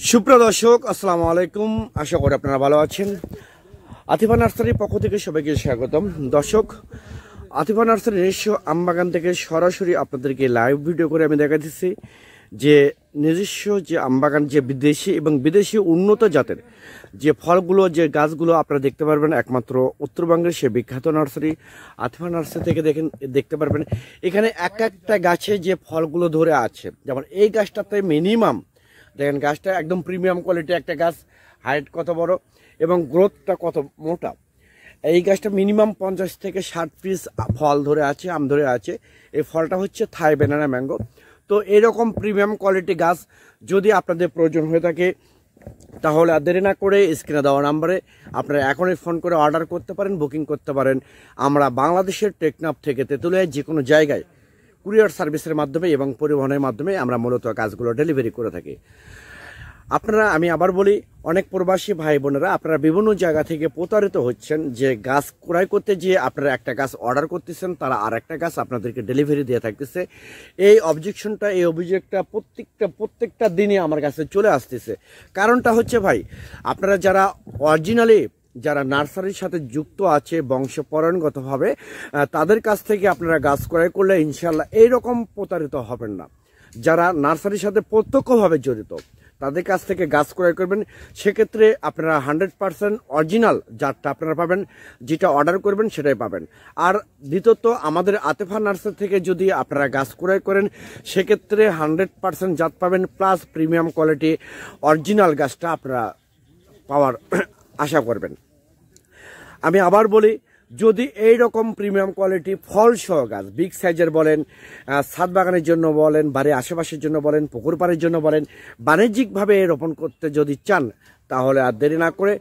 সুপ্রিয় দর্শক, আসসালামু আলাইকুম। আশা করি আপনারা ভালো আছেন। আতিফা নার্সারির পক্ষ থেকে সবাইকে স্বাগতম। দর্শক, আতিফা নার্সারির নিজস্ব আমবাগান থেকে সরাসরি আপনাদেরকে লাইভ ভিডিও করে আমি দেখাচ্ছি যে নিজস্ব যে আমবাগান, যে বিদেশি এবং বিদেশি উন্নত জাতের যে ফলগুলো, যে গাছগুলো আপনারা দেখতে পারবেন একমাত্র উত্তরবঙ্গের সে বিখ্যাত নার্সারি আতিফা নার্সারি থেকে দেখতে পারবেন। এখানে এক একটা গাছে যে ফলগুলো ধরে আছে, যেমন এই গাছটাতে মিনিমাম দেখেন, গাছটা একদম প্রিমিয়াম কোয়ালিটি একটা গাছ, হাইট কত বড় এবং গ্রোথটা কত মোটা। এই গাছটা মিনিমাম 50 থেকে 60 পিস ফল ধরে আছে, আম ধরে আছে। এই ফলটা হচ্ছে থাই ব্যানানা ম্যাঙ্গো। তো এরকম প্রিমিয়াম কোয়ালিটি গাছ যদি আপনাদের প্রয়োজন হয়ে থাকে, তাহলে আর দেরি না করে স্ক্রিনে দেওয়া নাম্বারে আপনারা এখনই ফোন করে অর্ডার করতে পারেন, বুকিং করতে পারেন। আমরা বাংলাদেশের টেকনাফ থেকে তেঁতুলিয়ায় যে কোনো জায়গায় কুরিয়ার সার্ভিসের মাধ্যমে এবং পরিবহনের মাধ্যমে আমরা মূলত কাজগুলো ডেলিভারি করে থাকি। আপনারা, আমি আবার বলি, অনেক প্রবাসী ভাই বোনেরা আপনারা বিভিন্ন জায়গা থেকে প্রতারিত হচ্ছেন, যে গাছ ক্রয় করতে গিয়ে আপনারা একটা গাছ অর্ডার করতেছেন, তারা আর একটা গাছ আপনাদেরকে ডেলিভারি দিয়ে থাকতেছে। এই অভিযোগটা প্রত্যেকটা দিনই আমার কাছে চলে আসতেছে। কারণটা হচ্ছে ভাই, আপনারা যারা অরিজিনালি যারা নার্সারির সাথে যুক্ত আছে বংশপরম্পরাগতভাবে, তাদের কাছ থেকে আপনারা গাছ ক্রয় করলে ইনশাল্লাহ এইরকম প্রতারিত হবেন না। যারা নার্সারির সাথে প্রত্যক্ষভাবে জড়িত, তাদের কাছ থেকে গাছ ক্রয় করবেন, সেক্ষেত্রে আপনারা 100% অরিজিনাল জাতটা আপনারা পাবেন, যেটা অর্ডার করবেন সেটাই পাবেন। আর দ্বিতীয়ত, আমাদের আতিফা নার্সারি থেকে যদি আপনারা গাছ ক্রয় করেন, সেক্ষেত্রে 100% জাত পাবেন, প্লাস প্রিমিয়াম কোয়ালিটি অরিজিনাল গাছটা আপনারা পাওয়ার আশা করবেন। আমি আবার বলি, যদি এই রকম প্রিমিয়াম কোয়ালিটি ফল সহ গাছ, বিগ সাইজের বলেন, ছাদ বাগানের জন্য বলেন, বাড়ির আশেপাশের জন্য বলেন, পুকুর পাড়ের জন্য বলেন, বাণিজ্যিকভাবে রোপণ করতে যদি চান, তাহলে আর দেরি না করে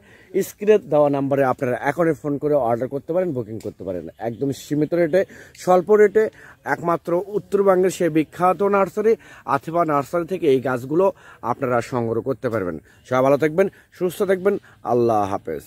স্ক্রিনে দেওয়া নাম্বারে আপনারা এখনই ফোন করে অর্ডার করতে পারেন, বুকিং করতে পারেন। একদম সীমিত রেটে, স্বল্প রেটে, একমাত্র উত্তরবঙ্গের সেই বিখ্যাত নার্সারি আতিফা নার্সারি থেকে এই গাছগুলো আপনারা সংগ্রহ করতে পারবেন। সবাই ভালো থাকবেন, সুস্থ থাকবেন। আল্লাহ হাফেজ।